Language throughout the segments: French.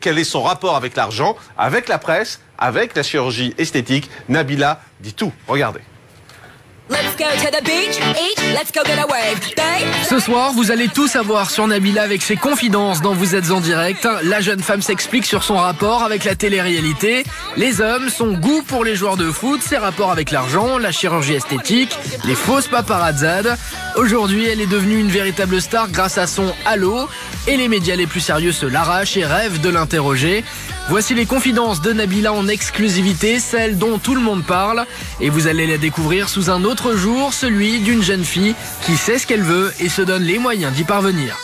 Quel est son rapport avec l'argent, avec la presse, avec la chirurgie esthétique? Nabila dit tout. Regardez. Ce soir, vous allez tout savoir sur Nabila avec ses confidences dans Vous êtes en direct. La jeune femme s'explique sur son rapport avec la télé-réalité, les hommes, son goût pour les joueurs de foot, ses rapports avec l'argent, la chirurgie esthétique, les fausses paparazzades. Aujourd'hui, elle est devenue une véritable star grâce à son halo et les médias les plus sérieux se l'arrachent et rêvent de l'interroger. Voici les confidences de Nabila en exclusivité, celles dont tout le monde parle. Et vous allez la découvrir sous un autre jour, celui d'une jeune fille qui sait ce qu'elle veut et se donne les moyens d'y parvenir.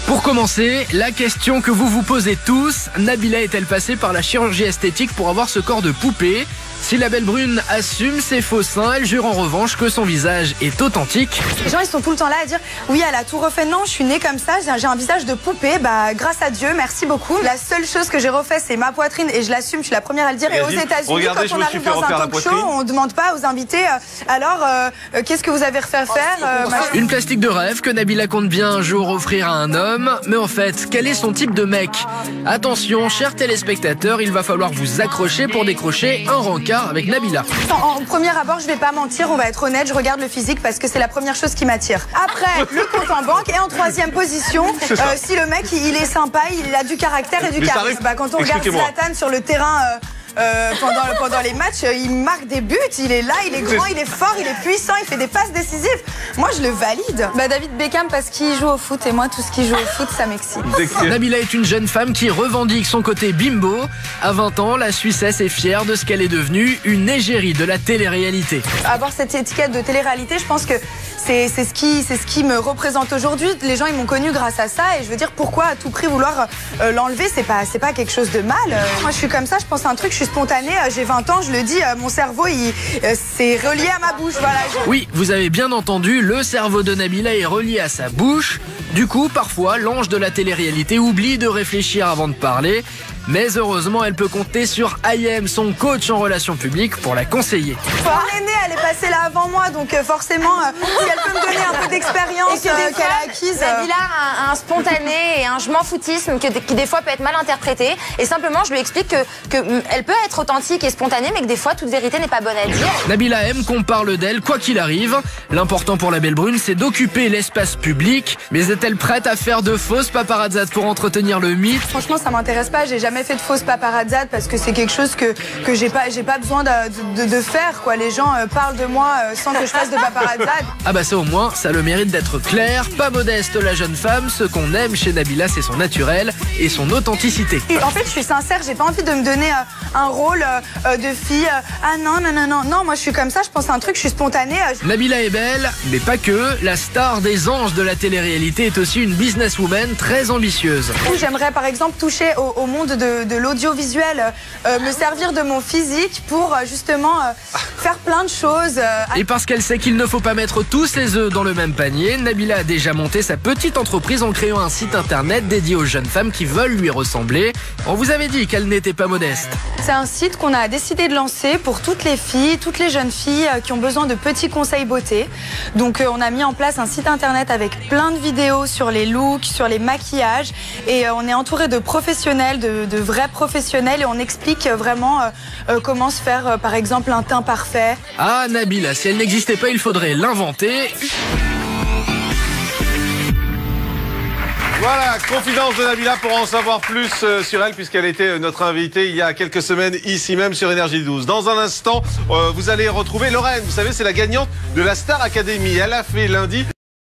Pour commencer, la question que vous vous posez tous, Nabila est-elle passée par la chirurgie esthétique pour avoir ce corps de poupée ? Si la belle brune assume ses faux seins, elle jure en revanche que son visage est authentique. Les gens ils sont tout le temps là à dire oui elle a tout refait, non je suis née comme ça, j'ai un visage de poupée, bah grâce à Dieu, merci beaucoup. La seule chose que j'ai refait c'est ma poitrine et je l'assume, je suis la première à le dire. Et aux États-Unis quand on arrive dans un talk show, on ne demande pas aux invités alors qu'est-ce que vous avez refait faire Une plastique de rêve que Nabila compte bien un jour offrir à un homme. Mais en fait, quel est son type de mec? Attention, chers téléspectateurs, il va falloir vous accrocher pour décrocher un rencard avec Nabila. En premier abord, je vais pas mentir, on va être honnête, je regarde le physique parce que c'est la première chose qui m'attire. Après, le compte en banque et en troisième position, si le mec il est sympa, il a du caractère et du charisme. Bah, quand on regarde Zlatan sur le terrain pendant les matchs, il marque des buts, il est là, il est grand, il est fort, il est puissant, il fait des passes décisives. Moi je le valide. Bah David Beckham parce qu'il joue au foot et moi tout ce qui joue au foot ça m'excite. Nabila est une jeune femme qui revendique son côté bimbo. À 20 ans, la Suissesse est fière de ce qu'elle est devenue, une égérie de la télé-réalité. Avoir cette étiquette de télé-réalité, je pense que c'est ce qui me représente aujourd'hui. Les gens ils m'ont connue grâce à ça et je veux dire pourquoi à tout prix vouloir l'enlever, c'est pas quelque chose de mal. Moi je suis comme ça, je pense à un truc, je suis spontanée, j'ai 20 ans, je le dis, mon cerveau c'est relié à ma bouche. Voilà. Oui, vous avez bien entendu, le cerveau de Nabila est relié à sa bouche. Du coup, parfois, l'ange de la télé-réalité oublie de réfléchir avant de parler. Mais heureusement, elle peut compter sur Ayem, son coach en relations publiques, pour la conseiller. Mon aînée, elle est passée là avant moi, donc forcément, si elle peut me donner un peu d'expérience qu'elle a acquise. Nabila a un spontané et un je m'en foutisme qui des fois peut être mal interprété. Et simplement, je lui explique que elle peut être authentique et spontanée, mais que des fois, toute vérité n'est pas bonne à dire. Nabila aime qu'on parle d'elle quoi qu'il arrive. L'important pour la belle brune, c'est d'occuper l'espace public. Mais est-elle prête à faire de fausses paparazzades pour entretenir le mythe? Franchement, ça m'intéresse pas. J'ai jamais fait de fausses paparazzades parce que c'est quelque chose que j'ai pas besoin de faire, quoi. Les gens parlent de moi sans que je fasse de paparazzades. Ah bah ça au moins, ça a le mérite d'être clair. Pas modeste la jeune femme, ce qu'on aime chez Nabila, c'est son naturel et son authenticité. Et en fait, je suis sincère, j'ai pas envie de me donner un rôle de fille. Ah non, moi je suis comme ça, je pense à un truc, je suis spontanée. Nabila est belle, mais pas que. La star des anges de la télé-réalité est aussi une businesswoman très ambitieuse. J'aimerais par exemple toucher au monde de l'audiovisuel, me servir de mon physique pour justement faire plein de choses. Et parce qu'elle sait qu'il ne faut pas mettre tous ses œufs dans le même panier, Nabila a déjà monté sa petite entreprise en créant un site internet dédié aux jeunes femmes qui veulent lui ressembler. On vous avait dit qu'elle n'était pas modeste. C'est un site qu'on a décidé de lancer pour toutes les filles, toutes les jeunes filles qui ont besoin de petits conseils beauté. Donc on a mis en place un site internet avec plein de vidéos sur les looks, sur les maquillages et on est entouré de professionnels, de vrais professionnels et on explique vraiment comment se faire par exemple un teint parfait. Ah Nabila, si elle n'existait pas, il faudrait l'inventer. Voilà, confidence de Nabila pour en savoir plus sur elle puisqu'elle était notre invitée il y a quelques semaines ici même sur Énergie 12. Dans un instant, vous allez retrouver Lorraine. Vous savez, c'est la gagnante de la Star Academy. Elle a fait lundi